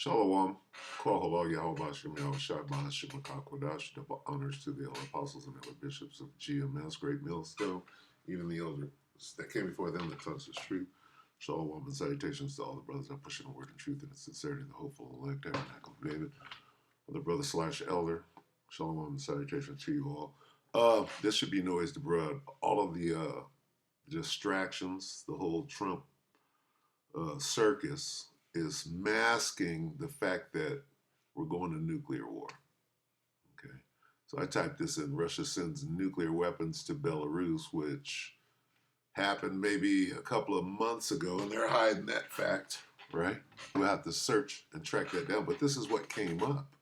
Shalom. Kohala Yahweh Shem Yahushua Bahashim Akakwadash. Double honors to the elder apostles and elder bishops of GMS, Great Millstone, even the elders that came before them that taught us the truth. Shalom and salutations to all the brothers that pushing the word and truth and its sincerity, the hopeful elect tabernacle of David. Other brother slash elder. Shalom and salutations to you all. This should be noise to broad. All of the distractions, the whole Trump circus is masking the fact that we're going to nuclear war. Okay, so I typed this in: Russia sends nuclear weapons to Belarus, which happened maybe a couple of months ago, and they're hiding that fact, right? We'll have to search and track that down. But this is what came up,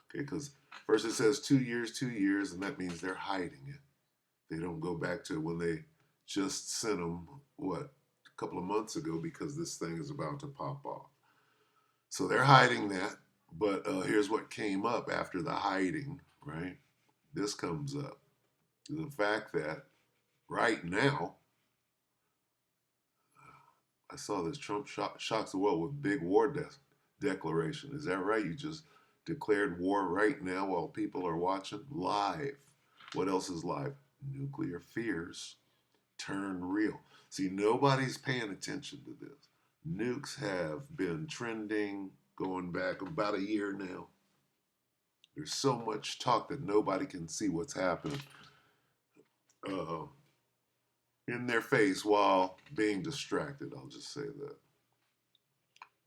okay? Because first it says 2 years, and that means they're hiding it. They don't go back to when they just sent them, what, a couple of months ago, because this thing is about to pop off. So they're hiding that, but here's what came up after the hiding, right? This comes up. The fact that right now, I saw this Trump shocks the world with big war declaration. Is that right? You just declared war right now while people are watching live. What else is live? Nuclear fears turn real. See, nobody's paying attention to this. Nukes have been trending going back about a year now. There's so much talk that nobody can see what's happening in their face while being distracted. I'll just say that.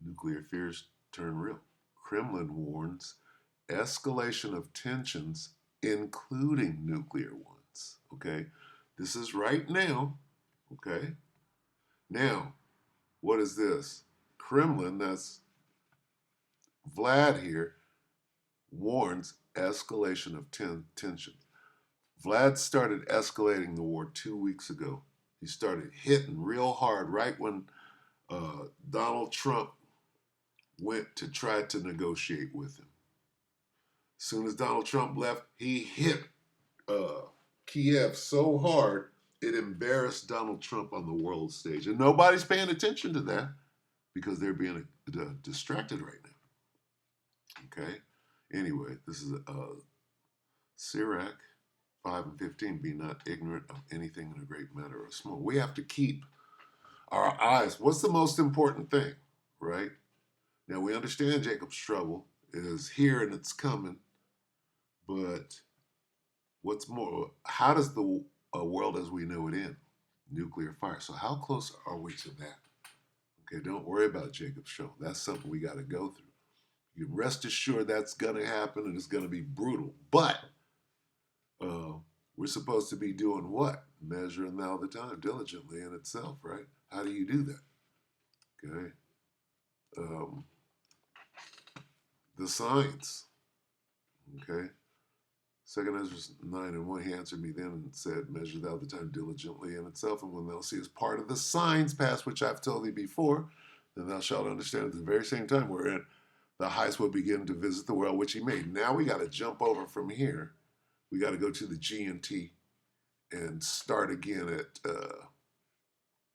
Nuclear fears turn real. Kremlin warns escalation of tensions, including nuclear ones. Okay? This is right now. Okay? Now, what is this? Kremlin, that's Vlad here, warns escalation of tensions. Vlad started escalating the war 2 weeks ago. He started hitting real hard right when Donald Trump went to try to negotiate with him. As soon as Donald Trump left, he hit Kiev so hard it embarrassed Donald Trump on the world stage. And nobody's paying attention to that because they're being distracted right now. Okay? Anyway, this is Sirach 5 and 15. Be not ignorant of anything in a great matter or small. We have to keep our eyes. What's the most important thing, right? Now, we understand Jacob's trouble is here and it's coming, but what's more, how does the world as we know it end? Nuclear fire. So how close are we to that? Okay, don't worry about Jacob's trouble. That's something we got to go through. You can rest assured that's going to happen and it's going to be brutal. But we're supposed to be doing what? Measuring now the time diligently in itself, right? How do you do that? Okay. The signs. Okay. Second Ezra 9 and 1, he answered me then and said, measure thou the time diligently in itself, and when thou seest part of the signs past which I've told thee before, then thou shalt understand at the very same time wherein the heights will begin to visit the world which he made. Now we got to jump over from here. We got to go to the GNT and start again at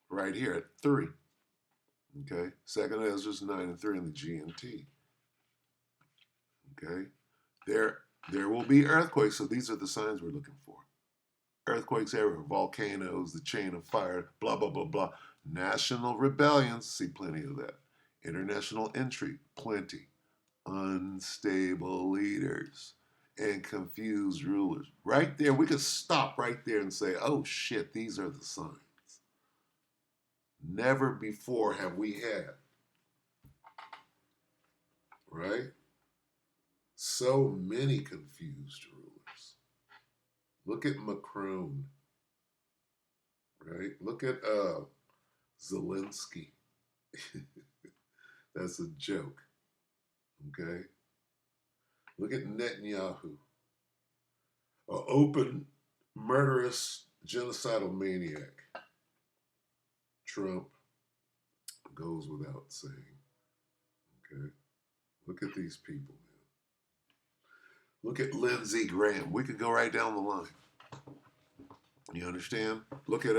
right here at 3. Okay? Second Ezra 9 and 3 in the GNT. Okay? There will be earthquakes, so these are the signs we're looking for. Earthquakes everywhere, volcanoes, the chain of fire, blah, blah, blah, blah. National rebellions, see plenty of that. International intrigue, plenty. Unstable leaders and confused rulers. Right there, we could stop right there and say, oh shit, these are the signs. Never before have we had, right? So many confused rulers. Look at Macron, right? Look at Zelensky. That's a joke, okay? Look at Netanyahu, an open, murderous, genocidal maniac. Trump goes without saying, okay? Look at these people, man. Look at Lindsey Graham. We could go right down the line. You understand? Look at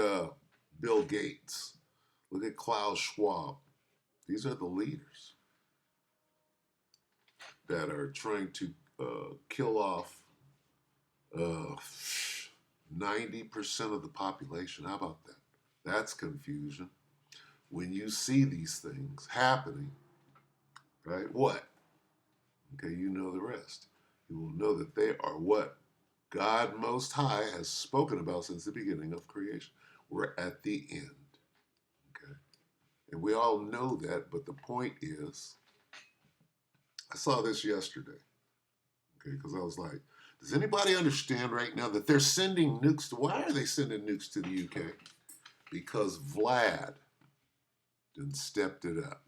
Bill Gates. Look at Klaus Schwab. These are the leaders. that are trying to kill off 90% of the population. How about that? That's confusion. When you see these things happening, right? What? Okay, you know the rest. You will know that they are what God Most High has spoken about since the beginning of creation. We're at the end. Okay, and we all know that, but the point is, I saw this yesterday. Okay, because I was like, does anybody understand right now that they're sending nukes to, why are they sending nukes to the UK? Because Vlad then stepped it up.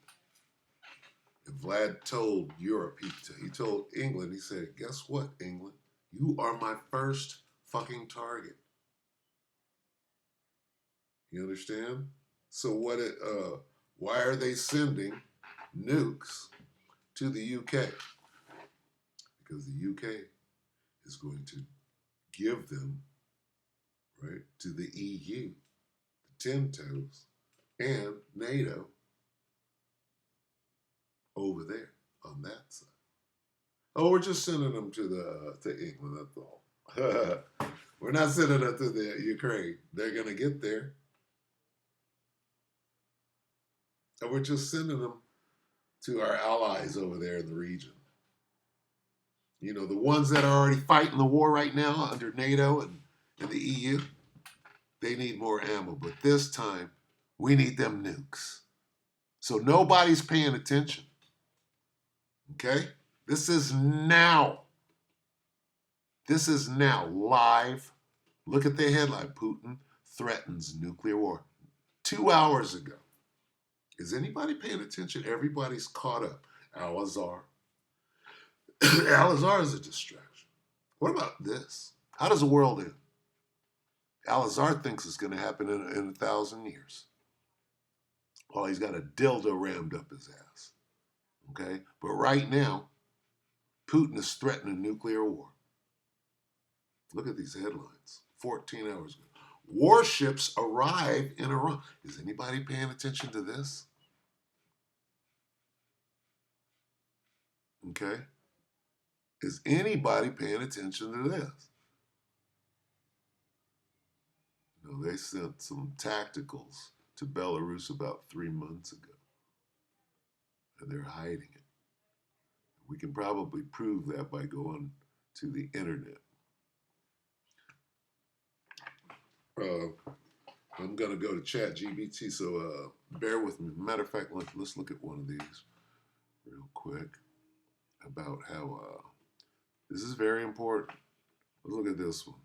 And Vlad told Europe, he told England, he said, guess what, England? You are my first fucking target. You understand? So why are they sending nukes to the UK? Because the UK is going to give them, right, to the EU, the 10 toes, and NATO over there on that side. Oh, we're just sending them to England, that's all. We're not sending them to the Ukraine. They're going to get there. And we're just sending them to our allies over there in the region. You know, the ones that are already fighting the war right now under NATO and the EU, they need more ammo. But this time, we need them nukes. So nobody's paying attention. Okay? This is now. This is now live. Look at the headline. Putin threatens nuclear war. 2 hours ago. Is anybody paying attention? Everybody's caught up. Al-Azhar. Al-Azhar is a distraction. What about this? How does the world end? Al-Azhar thinks it's going to happen in 1,000 years. Well, he's got a dildo rammed up his ass. Okay? But right now, Putin is threatening nuclear war. Look at these headlines. 14 hours ago. Warships arrive in Iran. Is anybody paying attention to this? Okay? Is anybody paying attention to this? No, they sent some tacticals to Belarus about 3 months ago. And they're hiding it. We can probably prove that by going to the internet. I'm going to go to ChatGPT, so bear with me. Matter of fact, let's look at one of these real quick about how this is very important. Let's look at this one.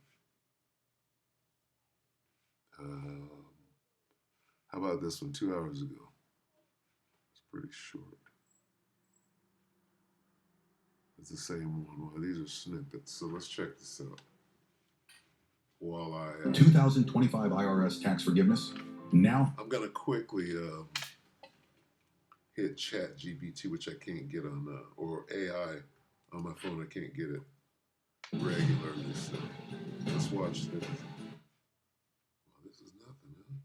How about this one 2 hours ago? It's pretty short. It's the same one. Well, these are snippets, so let's check this out. While I 2025 IRS tax forgiveness. Now I'm gonna quickly hit ChatGPT, which I can't get on or AI on my phone. I can't get it regularly. So let's watch this. Well, this is nothing, huh?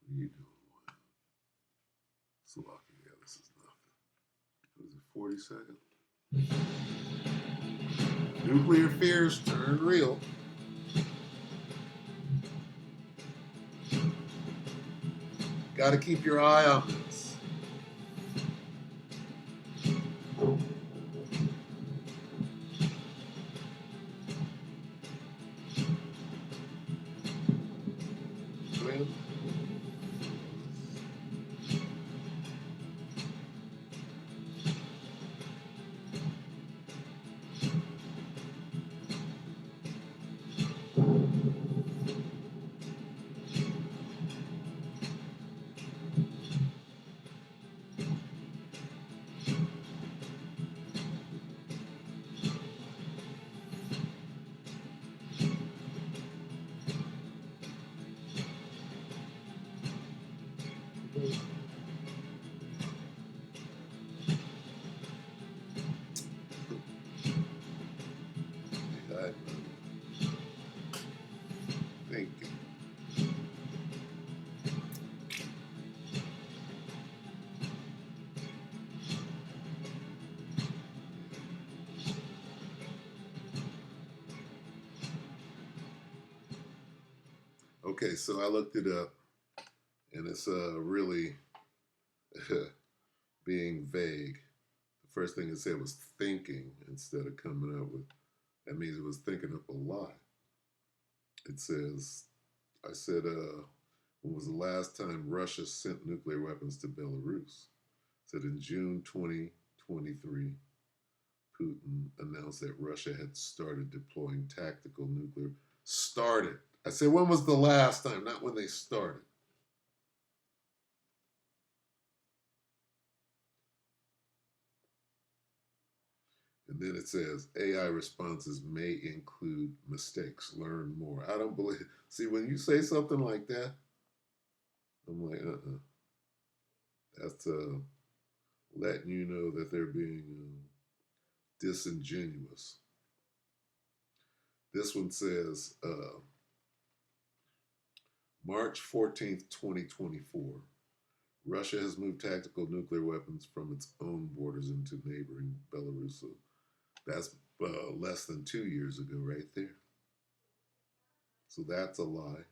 What are you doing? Slovakia, yeah, this is nothing. What is it? 40 seconds. Nuclear fears turn real. Got to keep your eye on this. Okay, so I looked it up, and it's really being vague. The first thing it said was thinking instead of coming up with. That means it was thinking up a lie. It says, I said, when was the last time Russia sent nuclear weapons to Belarus? It said in June 2023, Putin announced that Russia had started deploying tactical nuclear. Started. I said, when was the last time? Not when they started. And then it says AI responses may include mistakes. Learn more. I don't believe. See, when you say something like that, I'm like, That's letting you know that they're being disingenuous. This one says March 14th, 2024. Russia has moved tactical nuclear weapons from its own borders into neighboring Belarus. So that's less than 2 years ago, right there. So that's a lie.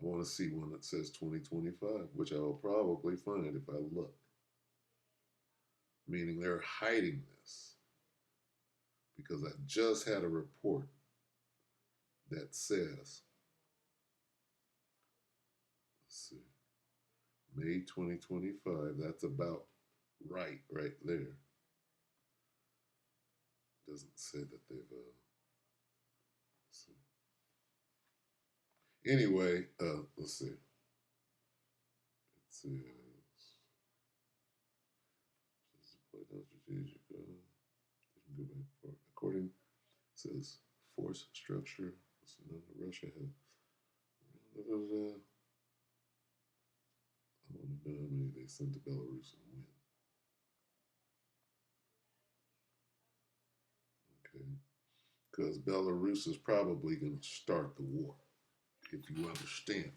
I want to see one that says 2025, which I will probably find if I look. Meaning they're hiding this. Because I just had a report that says, let's see, May 2025, that's about right there. Doesn't say that they've, anyway, let's see. It says, strategic, go back for, according, it says, force structure, Russia had, I want to know how many they sent to Belarus and when. Okay. Because Belarus is probably going to start the war, if you understand.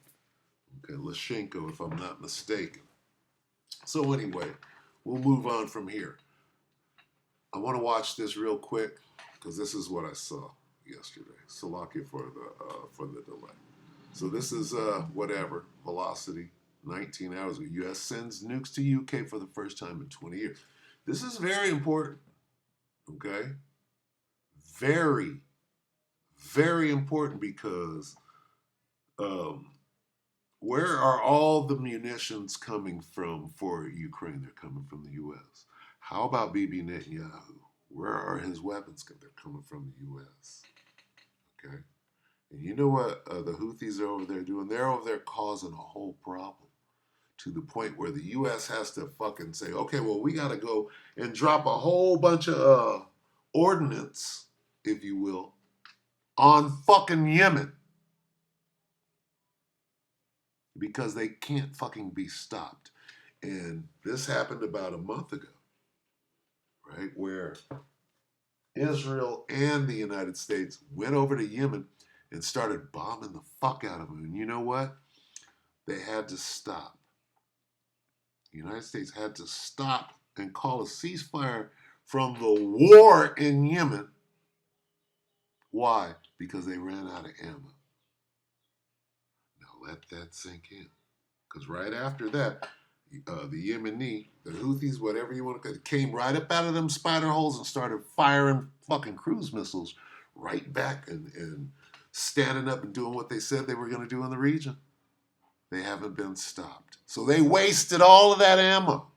Okay, Lukashenko, if I'm not mistaken. So anyway, we'll move on from here. I want to watch this real quick because this is what I saw yesterday. Salakia for the delay. So this is whatever velocity. 19 hours ago, U.S. sends nukes to U.K. for the first time in 20 years. This is very important. Okay, very, very important because where are all the munitions coming from for Ukraine? They're coming from the U.S. How about Bibi Netanyahu? Where are his weapons? They're coming from the U.S. Okay? And you know what the Houthis are over there doing? They're over there causing a whole problem to the point where the U.S. has to fucking say, okay, well, we got to go and drop a whole bunch of ordnance, if you will, on fucking Yemen. Because they can't fucking be stopped. And this happened about a month ago, right? Where Israel and the United States went over to Yemen and started bombing the fuck out of them. And you know what? They had to stop. The United States had to stop and call a ceasefire from the war in Yemen. Why? Because they ran out of ammo. Now let that sink in. Because right after that, the Yemeni, the Houthis, whatever you want to call it, came right up out of them spider holes and started firing fucking cruise missiles right back and standing up and doing what they said they were going to do in the region. They haven't been stopped. So they wasted all of that ammo.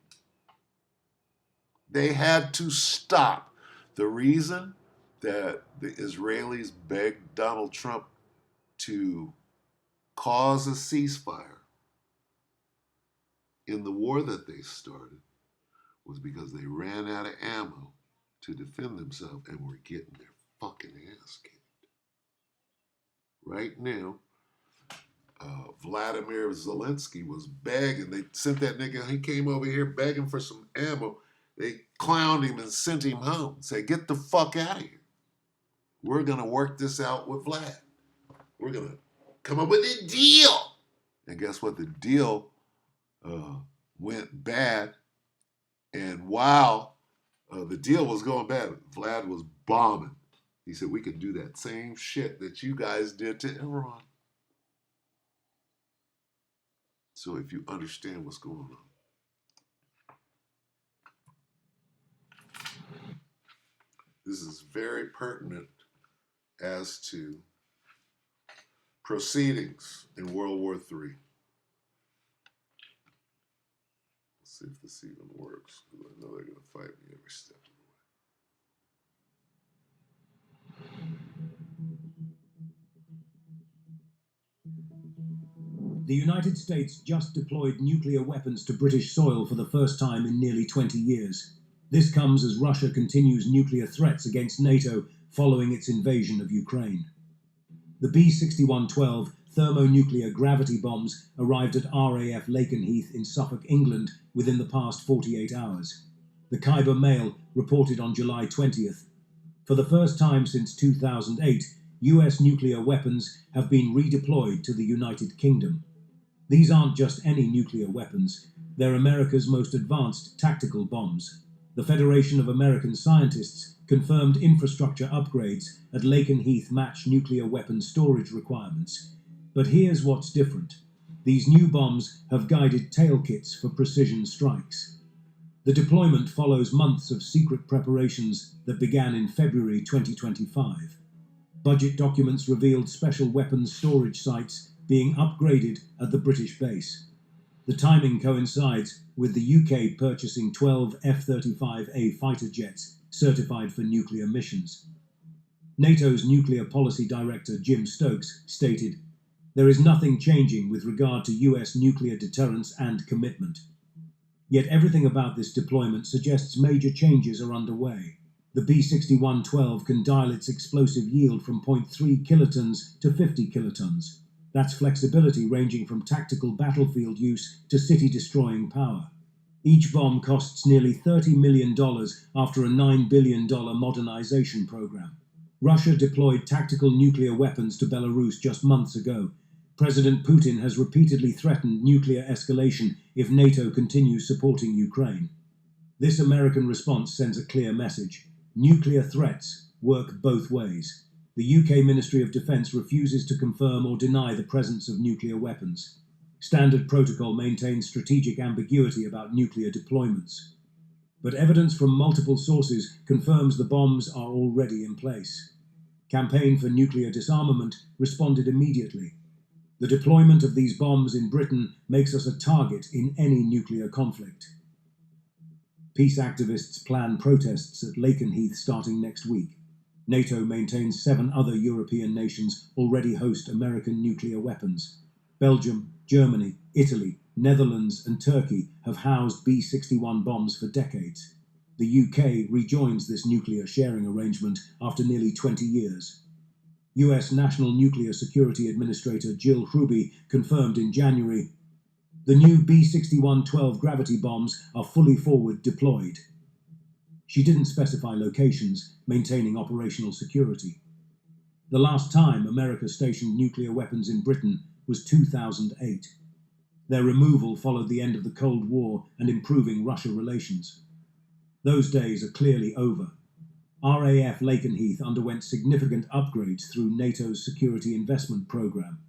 They had to stop. The reason that the Israelis begged Donald Trump to cause a ceasefire in the war that they started was because they ran out of ammo to defend themselves and were getting their fucking ass kicked. Right now, Vladimir Zelensky was begging. They sent that nigga, he came over here begging for some ammo. They clowned him and sent him home. Say, get the fuck out of here. We're going to work this out with Vlad. We're going to come up with a deal. And guess what? The deal went bad. And while the deal was going bad, Vlad was bombing. He said, we could do that same shit that you guys did to Iran. So if you understand what's going on. This is very pertinent as to proceedings in World War III. Let's see if this even works, because I know they're going to fight me every step of the way. The United States just deployed nuclear weapons to British soil for the first time in nearly 20 years. This comes as Russia continues nuclear threats against NATO following its invasion of Ukraine. The B-6112 thermonuclear gravity bombs arrived at RAF Lakenheath in Suffolk, England within the past 48 hours. The Khyber Mail reported on July 20th. For the first time since 2008, US nuclear weapons have been redeployed to the United Kingdom. These aren't just any nuclear weapons, they're America's most advanced tactical bombs. The Federation of American Scientists confirmed infrastructure upgrades at Lakenheath match nuclear weapon storage requirements. But here's what's different. These new bombs have guided tail kits for precision strikes. The deployment follows months of secret preparations that began in February 2025. Budget documents revealed special weapons storage sites being upgraded at the British base. The timing coincides with the UK purchasing 12 F-35A fighter jets certified for nuclear missions. NATO's Nuclear Policy Director Jim Stokes stated, "There is nothing changing with regard to US nuclear deterrence and commitment." Yet everything about this deployment suggests major changes are underway. The B-6112 can dial its explosive yield from 0.3 kilotons to 50 kilotons. That's flexibility ranging from tactical battlefield use to city-destroying power. Each bomb costs nearly $30 million after a $9 billion modernization program. Russia deployed tactical nuclear weapons to Belarus just months ago. President Putin has repeatedly threatened nuclear escalation if NATO continues supporting Ukraine. This American response sends a clear message. Nuclear threats work both ways. The UK Ministry of Defence refuses to confirm or deny the presence of nuclear weapons. Standard protocol maintains strategic ambiguity about nuclear deployments. But evidence from multiple sources confirms the bombs are already in place. Campaign for Nuclear Disarmament responded immediately. The deployment of these bombs in Britain makes us a target in any nuclear conflict. Peace activists plan protests at Lakenheath starting next week. NATO maintains 7 other European nations already host American nuclear weapons. Belgium, Germany, Italy, Netherlands, and Turkey have housed B-61 bombs for decades. The UK rejoins this nuclear sharing arrangement after nearly 20 years. US National Nuclear Security Administrator Jill Hrubey confirmed in January, "The new B-6112 gravity bombs are fully forward deployed." She didn't specify locations, maintaining operational security. The last time America stationed nuclear weapons in Britain was 2008. Their removal followed the end of the Cold War and improving Russia relations. Those days are clearly over. RAF Lakenheath underwent significant upgrades through NATO's Security Investment Programme.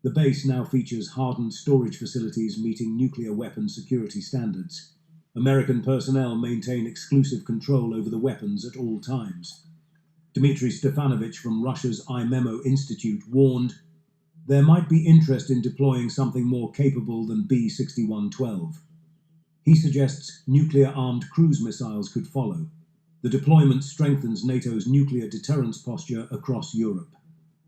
The base now features hardened storage facilities meeting nuclear weapon security standards. American personnel maintain exclusive control over the weapons at all times. Dmitry Stefanovich from Russia's IMEMO Institute warned, "There might be interest in deploying something more capable than B-6112. He suggests nuclear-armed cruise missiles could follow. The deployment strengthens NATO's nuclear deterrence posture across Europe.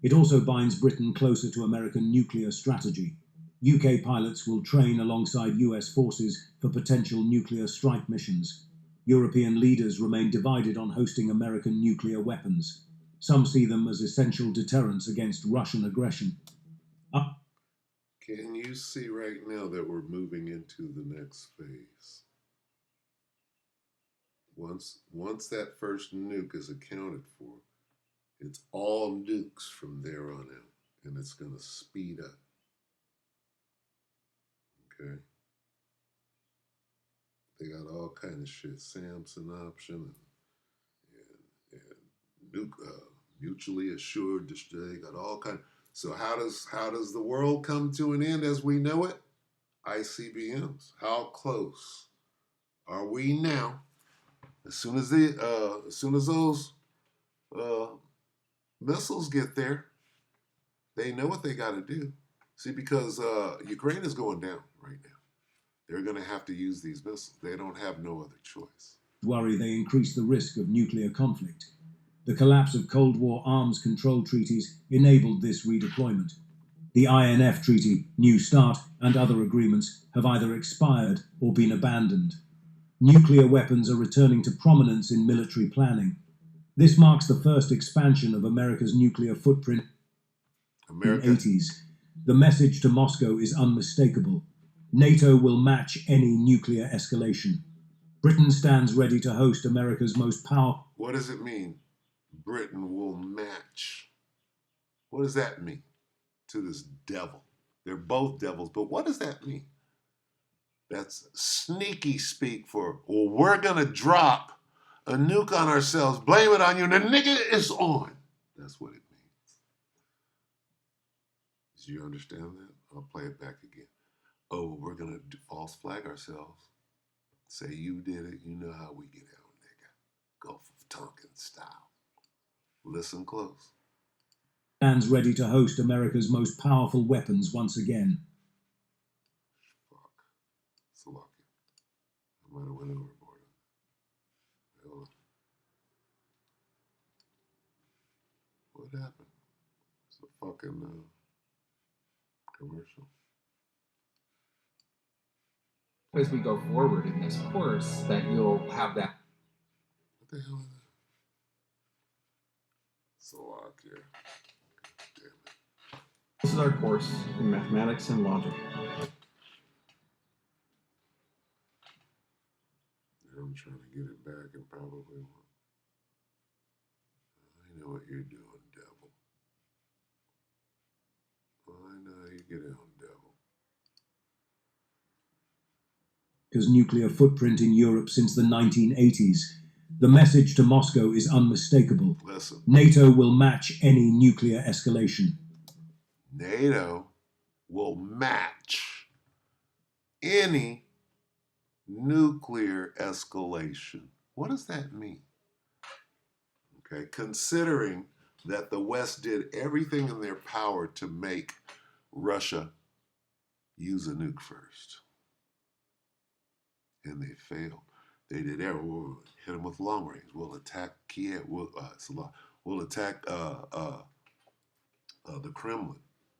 It also binds Britain closer to American nuclear strategy. UK pilots will train alongside US forces for potential nuclear strike missions. European leaders remain divided on hosting American nuclear weapons. Some see them as essential deterrents against Russian aggression." Can you see right now that we're moving into the next phase? Once that first nuke is accounted for, it's all nukes from there on out, and it's going to speed up. Okay? They got all kind of shit. Samson option and nuke, mutually assured. They got all kind. So how does the world come to an end as we know it? ICBMs. How close are we now? As soon as those uh, missiles get there, they know what they got to do. See, because Ukraine is going down right now. They're going to have to use these missiles. They don't have no other choice. Worry they increase the risk of nuclear conflict. The collapse of Cold War arms control treaties enabled this redeployment. The INF Treaty, New START, and other agreements have either expired or been abandoned. Nuclear weapons are returning to prominence in military planning. This marks the first expansion of America's nuclear footprint in the 1980s. The message to Moscow is unmistakable. NATO will match any nuclear escalation. Britain stands ready to host America's most powerful... What does it mean? Britain will match. What does that mean to this devil? They're both devils, but what does that mean? That's sneaky speak for, well, we're going to drop a nuke on ourselves, blame it on you, and the nigga is on. That's what it means. Do you understand that? I'll play it back again. Oh, we're going to false flag ourselves. Say you did it. You know how we get out, nigga. Gulf of Tonkin style. Listen close. Stands ready to host America's most powerful weapons once again. Fuck. Slocky. I might have went overboard. Hold on. What happened? It's a fucking commercial. As we go forward in this course, that you'll have that. What the hell is that? Slovakia. Damn it. This is our course in mathematics and logic. I'm trying to get it back and probably won't. I know what you're doing, devil. I know how you get on, devil. Nuclear footprint in Europe since the 1980s. The message to Moscow is unmistakable. Listen. NATO will match any nuclear escalation. NATO will match any nuclear escalation. What does that mean? Okay, considering that the West did everything in their power to make Russia use a nuke first. And they failed. They did everything. We'll hit them with long range. We'll attack Kiev. We'll attack the Kremlin.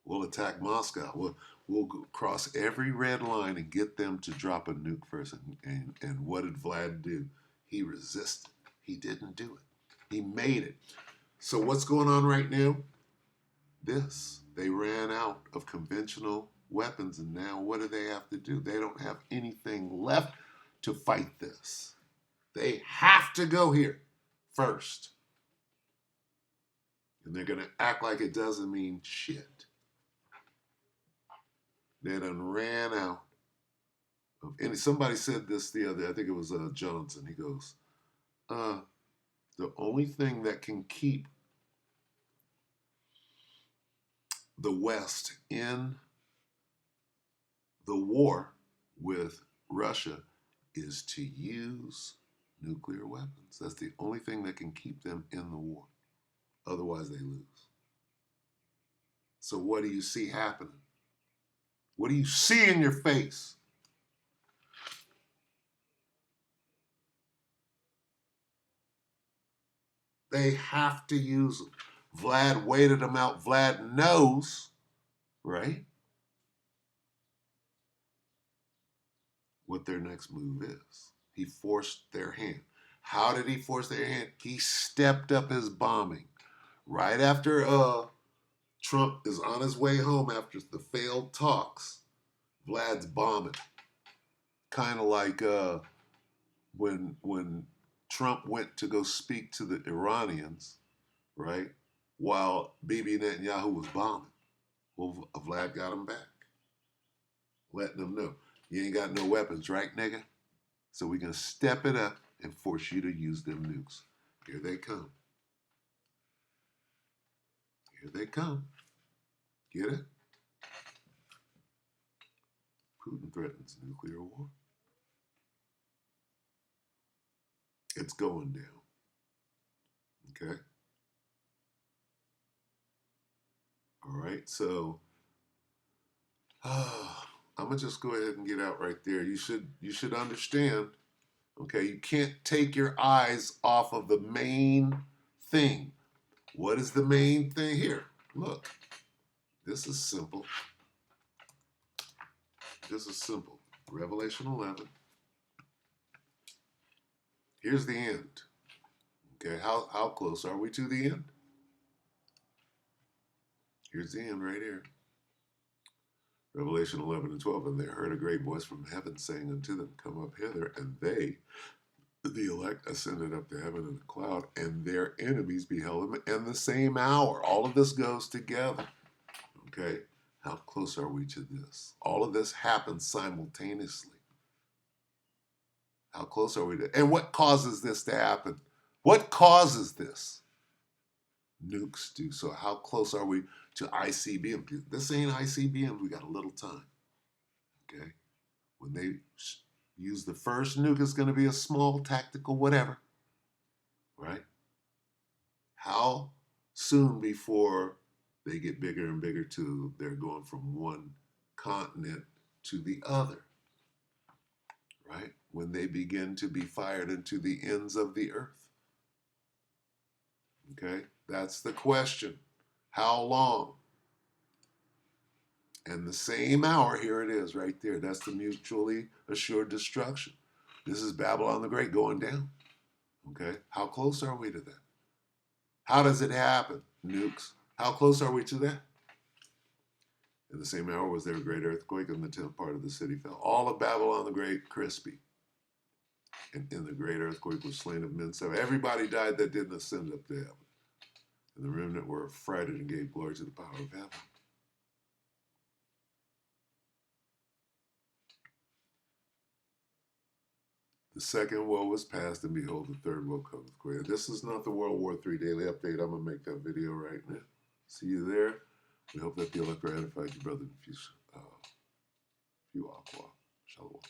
We'll attack Moscow. We'll cross every red line and get them to drop a nuke first. And what did Vlad do? He resisted. He didn't do it. He made it. So what's going on right now? They ran out of conventional weapons, and now what do they have to do? They don't have anything left to fight this. They have to go here first. And they're going to act like it doesn't mean shit. They done ran out of any. Somebody said this the other day, I think it was Johnson. He goes, the only thing that can keep the West in the war with Russia is to use nuclear weapons. That's the only thing that can keep them in the war. Otherwise, they lose. So what do you see happening? What do you see in your face? They have to use them. Vlad waited them out. Vlad knows, right, what their next move is. He forced their hand. How did he force their hand? He stepped up his bombing. Right after Trump is on his way home after the failed talks, Vlad's bombing. Kind of like when Trump went to go speak to the Iranians, right, while Bibi Netanyahu was bombing. Well, Vlad got him back, letting them know, you ain't got no weapons, right, nigga? So we're going to step it up and force you to use them nukes. Here they come. Here they come. Get it? Putin threatens nuclear war. It's going down. Okay. All right. So I'm gonna just go ahead and get out right there. You should understand. Okay, you can't take your eyes off of the main thing. What is the main thing here? Look, this is simple. This is simple. Revelation 11. Here's the end. Okay, how close are we to the end? Here's the end right here. Revelation 11 and 12. And they heard a great voice from heaven saying unto them, Come up hither. And they, the elect, ascended up to heaven in a cloud, and their enemies beheld them in the same hour. All of this goes together. Okay, how close are we to this? All of this happens simultaneously. How close are we to? And what causes this to happen? What causes this? Nukes do. So how close are we to ICBM? This ain't ICBM. We got a little time. Okay, when they use the first nuke, it's going to be a small tactical whatever, right? How soon before they get bigger and bigger to they're going from one continent to the other, right? When they begin to be fired into the ends of the earth. Okay, that's the question. How long? And the same hour, here it is right there. That's the mutually assured destruction. This is Babylon the Great going down. Okay, how close are we to that? How does it happen? Nukes. How close are we to that? In the same hour was there a great earthquake, and the 10th part of the city fell. All of Babylon the Great, crispy. And in the great earthquake was slain of men. So everybody died that didn't ascend up to heaven. And the remnant were affrighted and gave glory to the power of heaven. The second woe was past, and behold, the third woe cometh quick. This is not the World War III daily update. I'm going to make that video right now. See you there. We hope that the elect edified you, brother, if you aqua. Shalom.